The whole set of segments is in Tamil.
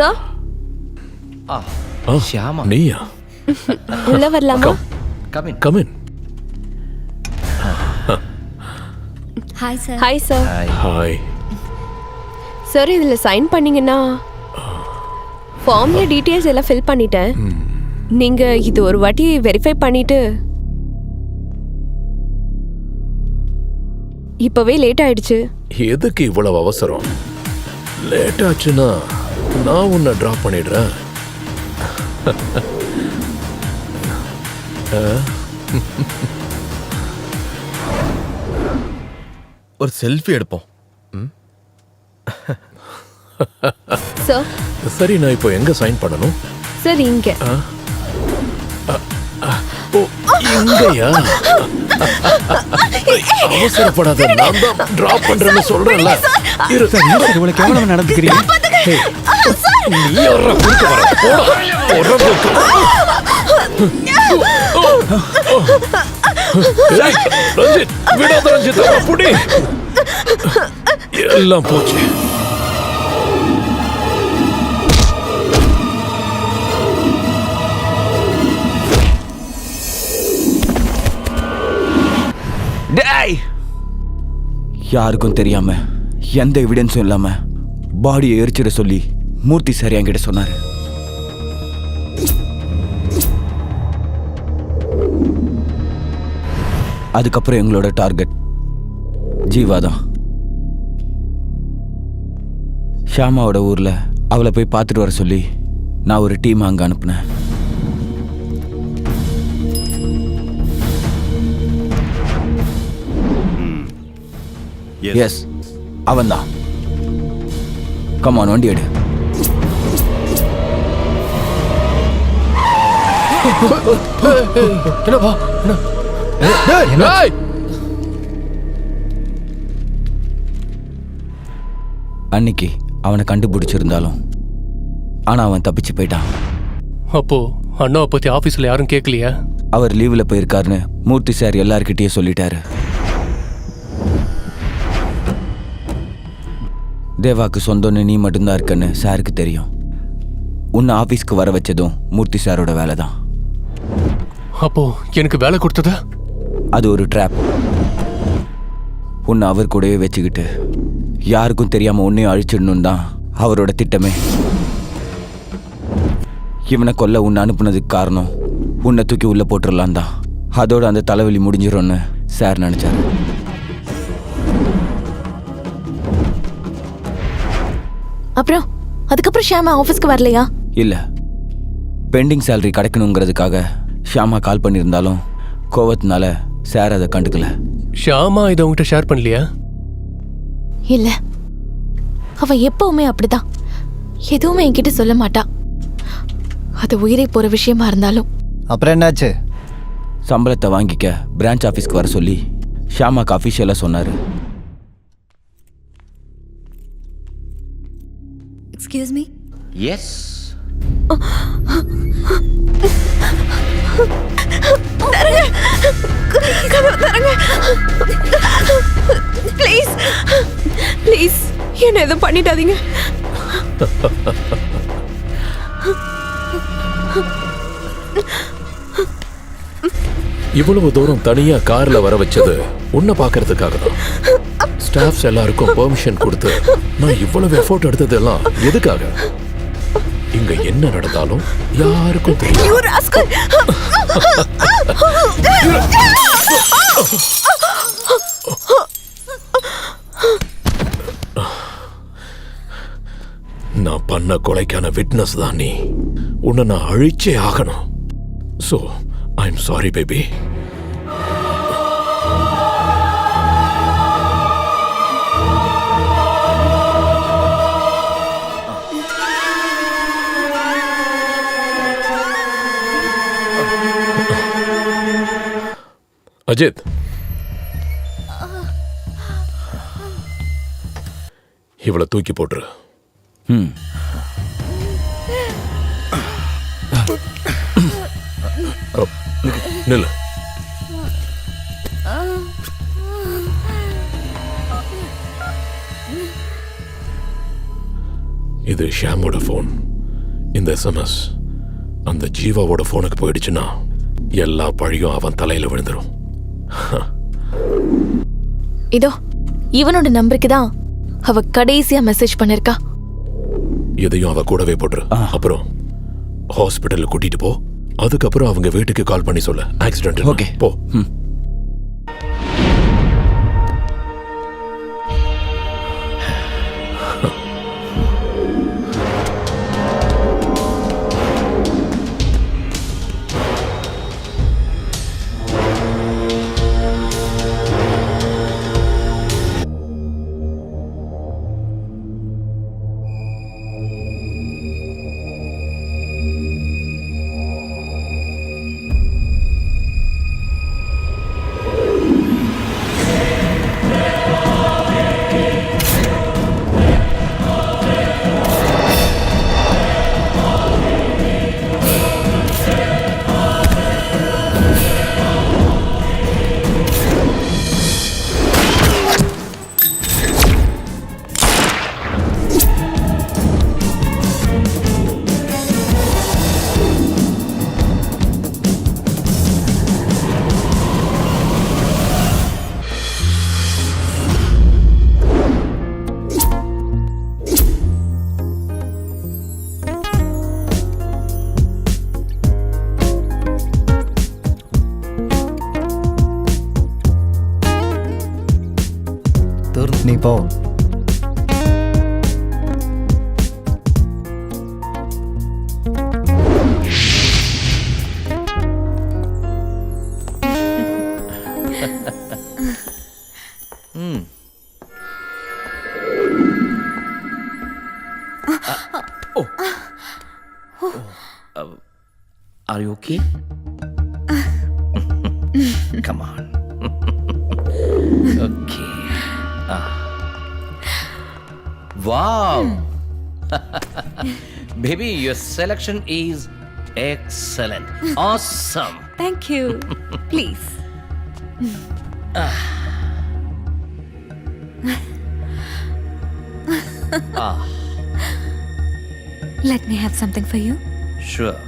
சார் ஷியாமா நீயா? உள்ள வரலாமா? Come in come in. Hi sir. Hi sir. Hi sir, இதுல சைன் பண்ணீங்கன்னா ஃபார்ம்ல டீடைல்ஸ் எல்லாம் ஃபில் பண்ணிட்டேன். நீங்க இது ஒரு வாட்டி வெரிஃபை பண்ணிட்டு இப்பவே லேட் ஆயிடுச்சு. எதுக்கு இவ்வளவு அவசரம்? லேட் ஆச்சுன்னா நான் உன்னை டிராப் பண்ணிடுறேன். ஒரு செல்ஃபி எடுப்போம். சார். சரி, நான் இப்போ எங்க சைன் பண்ணணும்? சார், இங்க. ஓ, இங்கயா? அவசரப்படாத, நான் தான் டிராப் பண்றேன்னு சொல்றேன்ல. இரு. இவ்வளவு கேவலமா நடந்துக்கிறீங்க. நீ யாரா குறுக்க வர? போடா. ரஞ்சித், விடாத ரஞ்சித், புடி. எல்லாம் போச்சு. யாருக்கும் தெரியாம எந்த எவிடன்ஸும் இல்லாம பாடியை எரிச்சிட சொல்லி மூர்த்தி சார் என்கிட்ட சொன்னாரு. அதுக்கப்புறம் எங்களோட டார்கெட் ஜீவா தான். ஷியாமாவோட ஊர்ல அவளை போய் பார்த்துட்டு வர சொல்லி நான் ஒரு டீம் அங்க அனுப்புனேன். எஸ், அவன்தான். கமான், வண்டி எடு. அன்னைக்கு அவனை கண்டுபிடிச்சிருந்தாலும் ஆனா அவன் தப்பிச்சு போயிட்டான். அப்போ அண்ணாவை பத்தி ஆபீஸ்ல யாரும் கேட்கலையா? அவர் லீவ்ல போயிருக்காருன்னு மூர்த்தி சார் எல்லார்கிட்டயும் சொல்லிட்டாரு. தேவாக்கு சொந்தம்னு நீ மட்டும்தான் இருக்கன்னு சாருக்கு தெரியும். உன்னை ஆபீஸ்க்கு வர வச்சதும் மூர்த்தி சாரோட வேலை தான். அப்போ எனக்கு வேலை கொடுத்ததா? அது ஒரு ட்ராப். உன்னை அவர் கூடவே வச்சுக்கிட்டு யாருக்கும் தெரியாம உன்னையும் அழிச்சிடணும் தான் அவரோட திட்டமே. இவனை கொல்ல உன்னை அனுப்புனதுக்கு காரணம் உன்னை தூக்கி உள்ள போட்டுடலாம் தான். அதோட அந்த தலைவலி முடிஞ்சிடும்னு சார் நினைச்சாரு. அப்புறம் அதுக்கப்புறம் ஷியாமா ஆஃபீஸ்க்கு வரலையா? இல்ல, பெண்டிங் சேலரி கிடைக்கணுங்கிறதுக்காக ஷியாமா கால் பண்ணியிருந்தாலும் கோவத்தினால சார் அதை கண்டுக்கல. ஷியாமா இதை உங்ககிட்ட ஷேர் பண்ணலையா? இல்ல, அவ எப்பவுமே அப்படிதான். எதுவுமே என்கிட்ட சொல்ல மாட்டா. அது உயிரை போற விஷயமா இருந்தாலும். அப்புறம் என்னாச்சு? சம்பளத்தை வாங்கிக்க பிரான்ச் ஆஃபீஸ்க்கு வர சொல்லி ஷியாமாக்கு அஃபிஷியலா சொன்னாரு. Excuse me? Yes. Please please, என்ன எதுவும் பண்ணிடாதீங்க. இவ்வளவு தூரம் தனியா கார்ல வர வச்சது உன்னை பாக்குறதுக்காக தான். ஸ்டாஃப்ஸ் எல்லாருக்கும் பெர்மிஷன் கொடுத்து நான் இவ்வளவு எஃபோர்ட் எடுத்ததெல்லாம் எதுக்காக? இங்க என்ன நடந்தாலும் யாருக்கும் தெரியும். நான் பண்ண கொலைக்கான விட்னஸ் தான் நீ. உன்னை நான் அழிச்சே ஆகணும். So, I'm sorry, baby. Ajith, இவளை தூக்கி போட்டுரு. நில்லு. இது ஷியாமோட போன். இந்த எஸ்எம்எஸ் அந்த ஜீவாவோட போனுக்கு போயிடுச்சுன்னா எல்லா பழியும் அவன் தலையில விழுந்துரும். இதோ இவனோட நம்பருக்கு தான் அவ கடைசியா மெசேஜ் பண்ணிருக்கா. எதையும் அவ கூடவே போட்டுரு. அப்புறம் ஹாஸ்பிட்டல்ல கூட்டிட்டு போ. அதுக்கப்புறம் அவங்க வீட்டுக்கு கால் பண்ணி சொல்ல ஆக்சிடென்ட். ஓகே. போ. நீ போ. Are you okay? Come on. Okay. Wow. Baby, your selection is excellent. Awesome. Thank you. Please. Let me have something for you. Sure.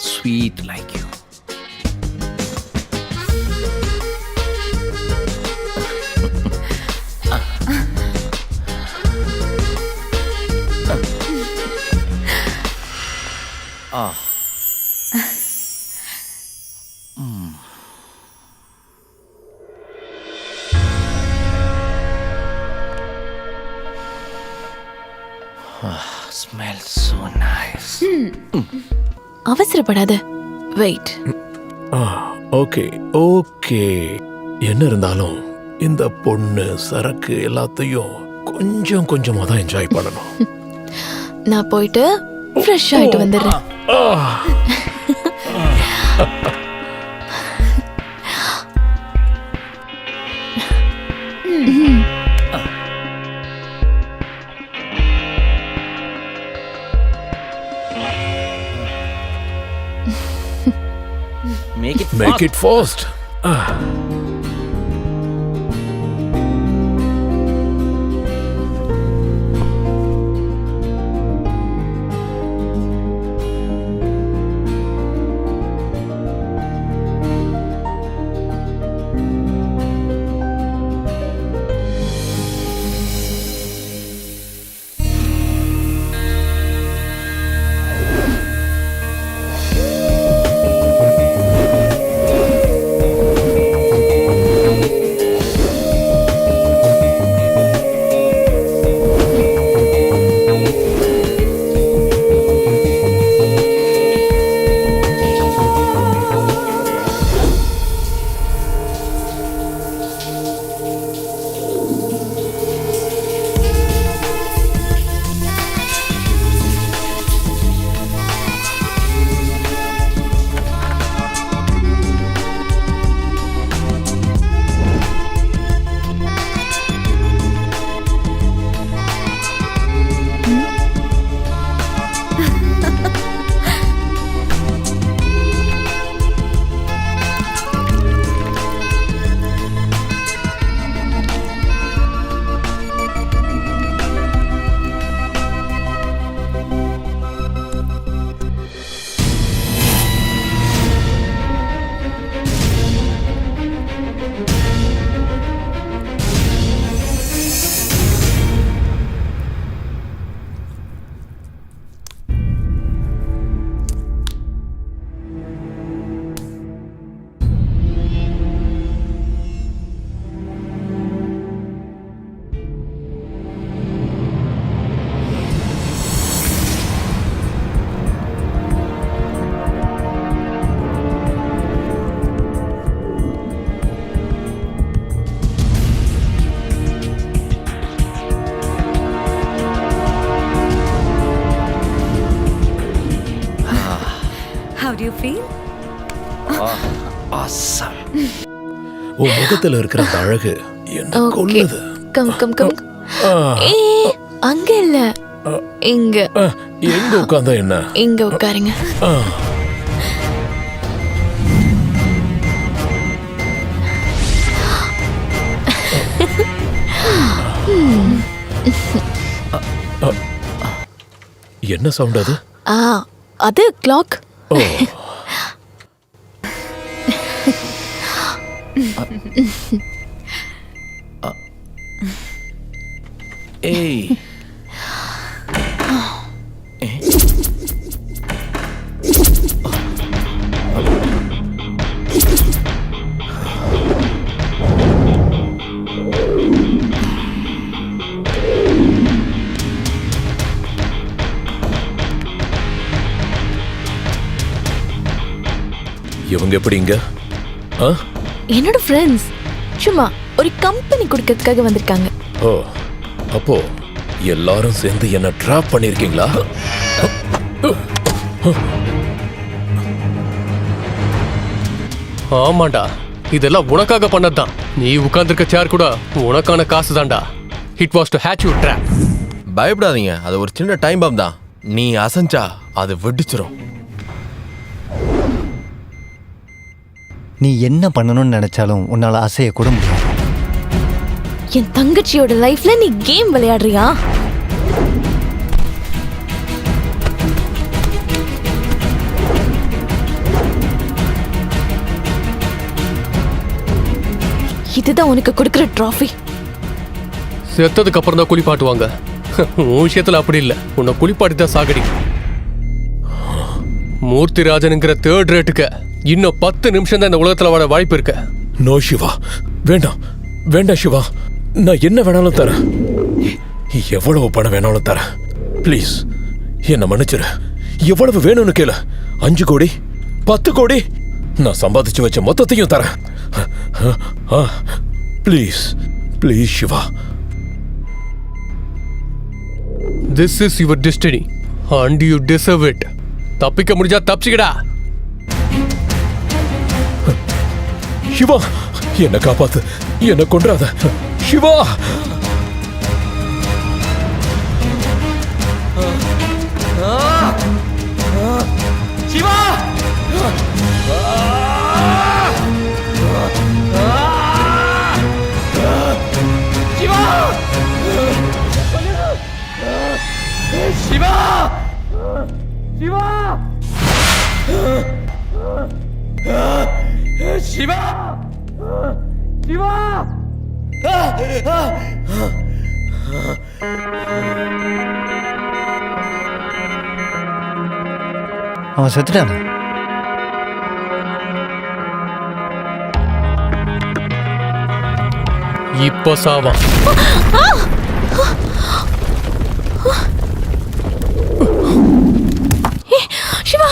Sweet like you. Smells so nice. அவசரப்படாத. வெயிட். Okay okay. என்ன இருந்தாலும் இந்த பொண்ணு சரக்கு எல்லாத்தையும் கொஞ்சம் கொஞ்சமா தான் என்ஜாய் பண்ணணும். நான் போயிட்டு ஃப்ரெஷ் ஆயிட்டு வந்துடுறேன். Make it fast. How do you feel? Awesome. உன் முகத்துல இருக்கிற அந்த அழகு என்ன கொல்லுது. Come come come. ஏ அங்க இல்ல, இங்க. எங்க உட்கார்ந்தா என்ன? இங்க உட்காருங்க. என்ன சவுண்ட் அது? அது கிளாக். Hey. இவங்க எப்படிங்க? என்னோட ஃப்ரெண்ட்ஸ் சும்மா ஒரு கம்பெனி கொடுக்கறதுக்காக வந்திருக்காங்க. ஓ, அப்போ எல்லாரும் சேர்ந்து என்ன ட்ராப் பண்ணிருக்கீங்களா? ஆமாண்டா, இதெல்லாம் உனக்காக பண்ணதுதான். நீ உட்கார்ந்திருக்க சேர் கூட உனக்கான காசு தான்டா. It was to hatch you drop. பயப்படாதீங்க, அது ஒரு சின்ன டைம் பாம் தான். நீ அசஞ்சா அது வெடிச்சிரும். நீ என்ன பண்ணணும்னு நினைச்சாலும் உன்னால அசைய கூட முடியாது. என் தங்கச்சியோட லைஃப்ல நீ கேம் விளையாடுறியா? இதுதான் உனக்கு கொடுக்கிற ட்ராஃபி. செத்ததுக்கு அப்புறம் தான் குளிப்பாட்டுவாங்க. உன் விஷயத்துல அப்படி இல்ல, உன்னை குளிப்பாட்டி தான் சாகடி. மூர்த்திராஜனுங்கிற தேர்ட் ரேட்டுக்கு இன்னும் 10 நிமிஷம் தான் இந்த உலகத்துல வர வாய்ப்பு இருக்கு. நோ சிவா, வேண்டாம் வேண்டாம் சிவா, நான் என்ன வேணாலும் தரேன், எவ்வளவு பணம் வேணாலும் தரேன். ப்ளீஸ் என்ன மன்னிச்சிரு. எவ்வளவு வேணும்னு கேளு. 5 கோடி 10 கோடி நான் சம்பாதிச்சு வச்ச மொத்தத்தையும் தரேன். Please please Shiva. This is your destiny and you deserve it. தப்பிக்க முடிஞ்சா தப்பிச்சுக்கடா. சிவா, என்ன காப்பாத்து, என்ன கொன்றாத சிவா. சிவா! அவன் செத்துட்டானா? இப்போ சாவா. சிவா